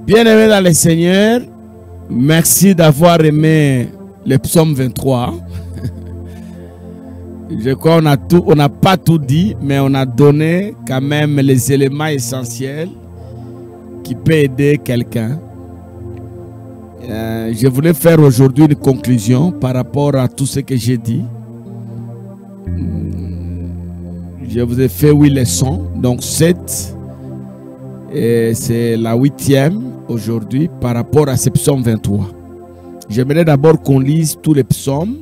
Bien-aimés dans le Seigneur, merci d'avoir aimé le psaume 23. Je crois qu'on n'a pas tout dit, mais on a donné quand même les éléments essentiels qui peuvent aider quelqu'un. Je voulais faire aujourd'hui une conclusion par rapport à tout ce que j'ai dit. Je vous ai fait 8 leçons, donc 7. Et c'est la 8e aujourd'hui par rapport à ce psaume 23. J'aimerais d'abord qu'on lise tous les psaumes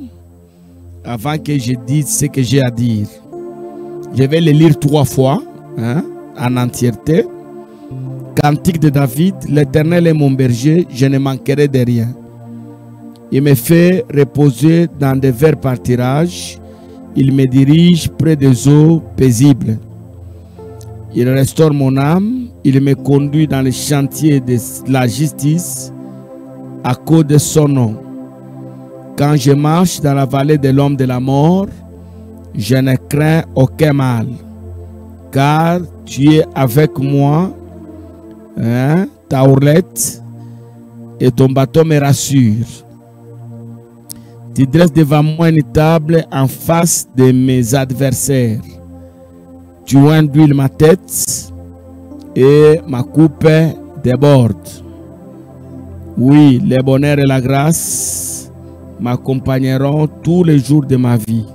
avant que je dise ce que j'ai à dire. Je vais les lire 3 fois en entièreté. Cantique de David, l'Éternel est mon berger, je ne manquerai de rien. Il me fait reposer dans des verts pâturages, il me dirige près des eaux paisibles. Il restaure mon âme, il me conduit dans les chantiers de la justice à cause de son nom. Quand je marche dans la vallée de l'homme de la mort, je ne crains aucun mal, car tu es avec moi, ta ourlette et ton bâton me rassure. Tu dresses devant moi une table en face de mes adversaires. Tu induis ma tête et ma coupe déborde. Oui, le bonheur et la grâce m'accompagneront tous les jours de ma vie.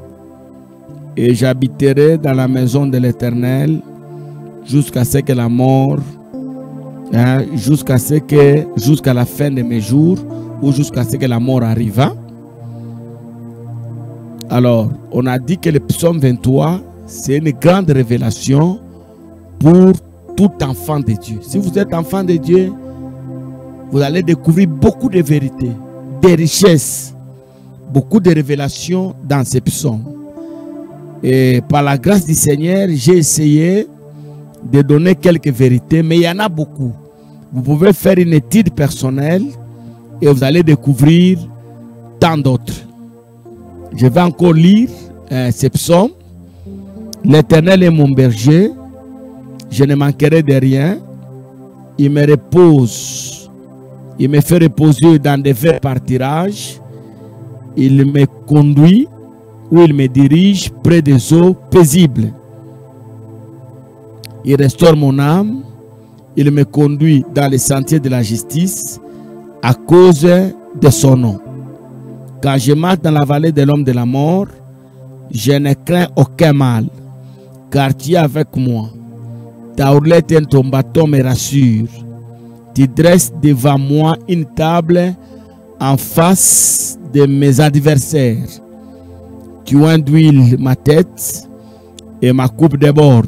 Et j'habiterai dans la maison de l'Éternel jusqu'à ce que la mort, jusqu'à la fin de mes jours, ou jusqu'à ce que la mort arrive. Alors, on a dit que le psaume 23, c'est une grande révélation pour tout enfant de Dieu. Si vous êtes enfant de Dieu, vous allez découvrir beaucoup de vérités, des richesses, beaucoup de révélations dans ces psaumes. Et par la grâce du Seigneur, j'ai essayé de donner quelques vérités, mais il y en a beaucoup. Vous pouvez faire une étude personnelle et vous allez découvrir tant d'autres. Je vais encore lire ces psaumes. L'Éternel est mon berger, je ne manquerai de rien. Il me repose, il me fait reposer dans des verts pâturages. Il me conduit ou il me dirige près des eaux paisibles. Il restaure mon âme, il me conduit dans les sentiers de la justice à cause de son nom. Quand je marche dans la vallée de l'homme de la mort, je ne crains aucun mal, car tu es avec moi. Ta ourlette et ton bâton me rassurent. Tu dresses devant moi une table en face de mes adversaires. Tu induis ma tête et ma coupe déborde.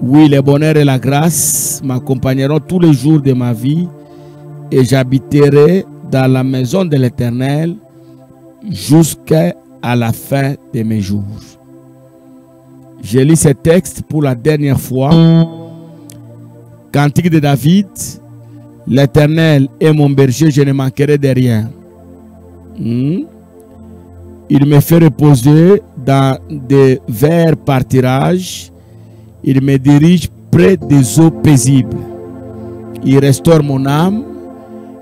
Oui, le bonheur et la grâce m'accompagneront tous les jours de ma vie et j'habiterai dans la maison de l'Éternel jusqu'à la fin de mes jours. Je lis ce texte pour la dernière fois. Cantique de David, l'Éternel est mon berger, je ne manquerai de rien. Il me fait reposer dans des verts pâturages. Il me dirige près des eaux paisibles. Il restaure mon âme.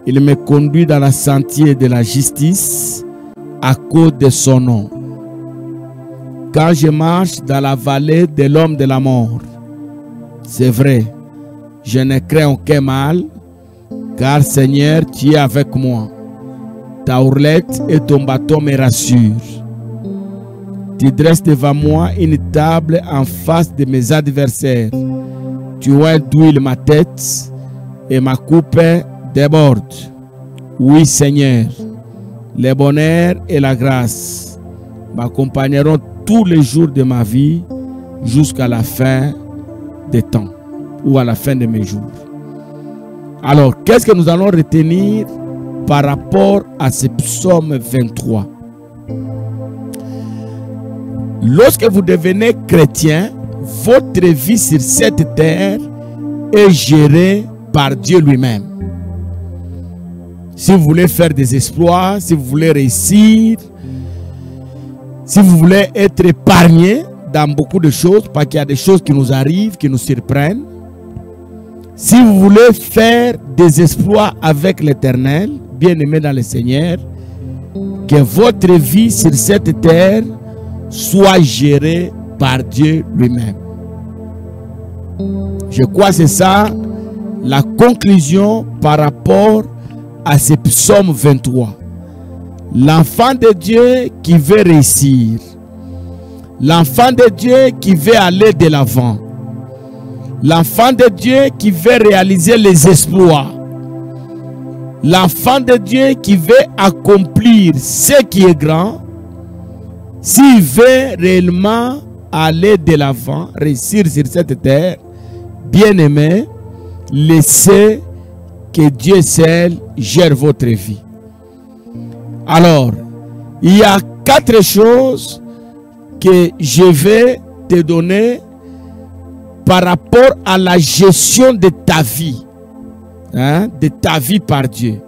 Il me conduit dans le sentier de la justice à cause de son nom. Quand je marche dans la vallée de l'homme de la mort, c'est vrai, je ne crains aucun mal, car Seigneur, tu es avec moi. Ta ourlette et ton bâton me rassurent. Tu dresses devant moi une table en face de mes adversaires. Tu induis ma tête et ma coupe déborde. Oui, Seigneur, le bonheur et la grâce m'accompagneront tous les jours de ma vie jusqu'à la fin des temps ou à la fin de mes jours. Alors, qu'est-ce que nous allons retenir par rapport à ce psaume 23? Lorsque vous devenez chrétien, votre vie sur cette terre est gérée par Dieu lui-même. Si vous voulez faire des exploits, si vous voulez réussir, si vous voulez être épargné dans beaucoup de choses, parce qu'il y a des choses qui nous arrivent, qui nous surprennent, Si vous voulez faire des exploits avec l'Éternel, bien-aimé dans le Seigneur, que votre vie sur cette terre soit gérée par Dieu lui-même. Je crois que c'est ça la conclusion par rapport à ce psaume 23. L'enfant de Dieu qui veut réussir. L'enfant de Dieu qui veut aller de l'avant. L'enfant de Dieu qui veut réaliser les exploits. L'enfant de Dieu qui veut accomplir ce qui est grand. S'il veut réellement aller de l'avant, réussir sur cette terre, bien-aimé, laissez que Dieu seul gère votre vie. Alors, il y a 4 choses que je vais te donner par rapport à la gestion de ta vie, de ta vie par Dieu.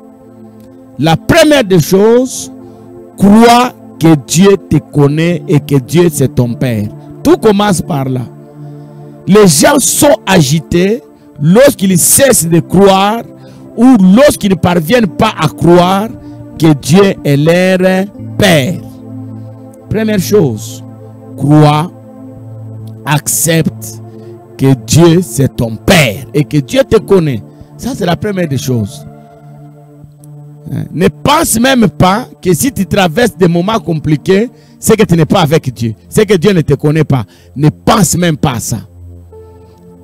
La première des choses, crois que Dieu te connaît et que Dieu c'est ton Père. Tout commence par là. Les gens sont agités lorsqu'ils cessent de croire ou lorsqu'ils ne parviennent pas à croire que Dieu est leur Père. Première chose, crois, accepte que Dieu c'est ton Père et que Dieu te connaît. Ça c'est la première des choses. Ne pense même pas que si tu traverses des moments compliqués, c'est que tu n'es pas avec Dieu. C'est que Dieu ne te connaît pas. Ne pense même pas à ça.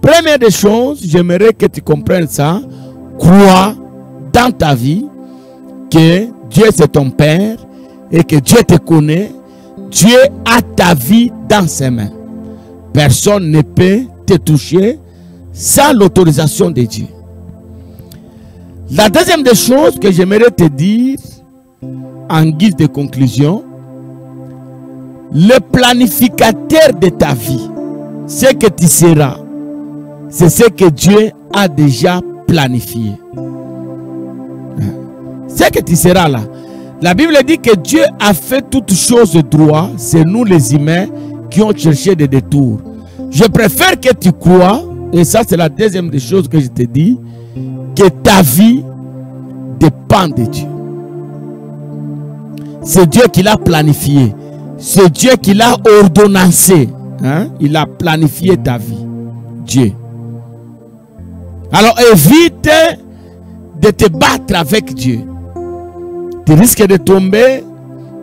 Première des choses, j'aimerais que tu comprennes ça. Crois dans ta vie que Dieu c'est ton Père et que Dieu te connaît. Dieu a ta vie dans ses mains. Personne ne peut te toucher sans l'autorisation de Dieu. La deuxième des choses que j'aimerais te dire en guise de conclusion, le planificateur de ta vie, ce que tu seras, c'est ce que Dieu a déjà planifié. Ce que tu seras là. La Bible dit que Dieu a fait toutes choses droit. C'est nous les humains qui ont cherché des détours. Je préfère que tu crois, et ça c'est la deuxième des choses que je te dis, que ta vie dépend de Dieu. C'est Dieu qui l'a planifié. C'est Dieu qui l'a ordonnancé. Il a planifié ta vie. Dieu. Alors évite de te battre avec Dieu. Tu risques de tomber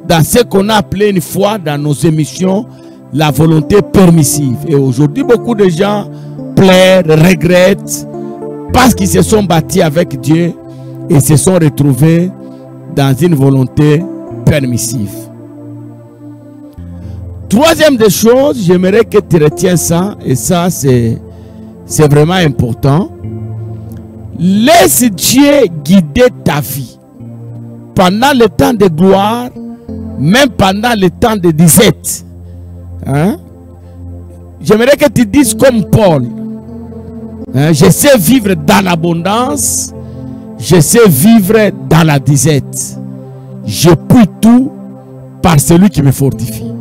dans ce qu'on a appelé une fois dans nos émissions la volonté permissive. Et aujourd'hui, beaucoup de gens pleurent, regrettent parce qu'ils se sont battus avec Dieu et se sont retrouvés dans une volonté permissive. Troisième des choses, j'aimerais que tu retiennes ça, et ça c'est vraiment important. Laisse Dieu guider ta vie. Pendant le temps de gloire, même pendant le temps de disette. J'aimerais que tu dises comme Paul. Je sais vivre dans l'abondance. Je sais vivre dans la disette. Je puis tout par celui qui me fortifie.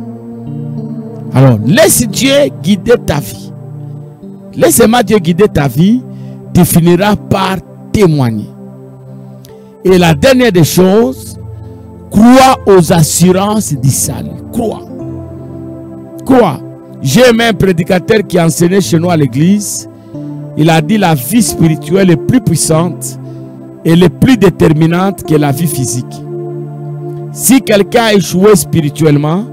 Alors, laisse Dieu guider ta vie. Laisse-moi Dieu guider ta vie. Tu finiras par témoigner. Et la dernière des choses, crois aux assurances du salut. Crois. Crois. J'ai même un prédicateur qui a enseigné chez nous à l'église. Il a dit la vie spirituelle est plus puissante et est plus déterminante que la vie physique. Si quelqu'un a échoué spirituellement,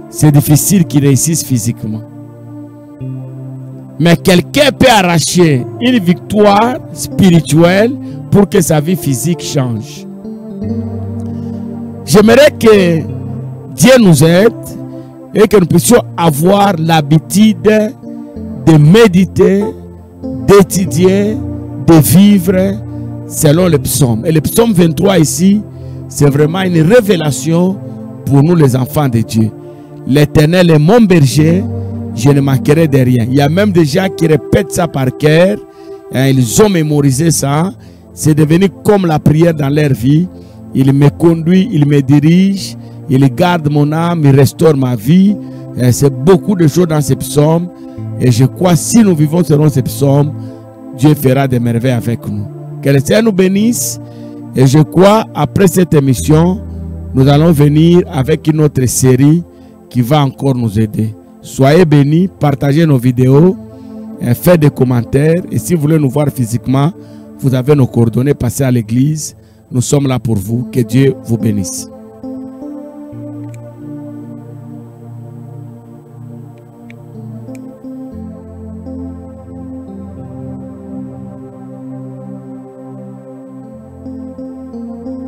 c'est difficile qu'il réussisse physiquement. Mais quelqu'un peut arracher une victoire spirituelle pour que sa vie physique change. J'aimerais que Dieu nous aide et que nous puissions avoir l'habitude de méditer, d'étudier, de vivre selon le psaume. Et le psaume 23 ici, c'est vraiment une révélation pour nous les enfants de Dieu. L'Éternel est mon berger, je ne manquerai de rien. Il y a même des gens qui répètent ça par cœur. Ils ont mémorisé ça. C'est devenu comme la prière dans leur vie. Il me conduit, il me dirige, il garde mon âme, il restaure ma vie. C'est beaucoup de choses dans ces psaumes. Et je crois que si nous vivons selon ces psaumes, Dieu fera des merveilles avec nous. Que le Seigneur nous bénisse. Et je crois, après cette émission, nous allons venir avec une autre série qui va encore nous aider. Soyez bénis, partagez nos vidéos, faites des commentaires. Et si vous voulez nous voir physiquement, vous avez nos coordonnées, passez à l'église. Nous sommes là pour vous. Que Dieu vous bénisse.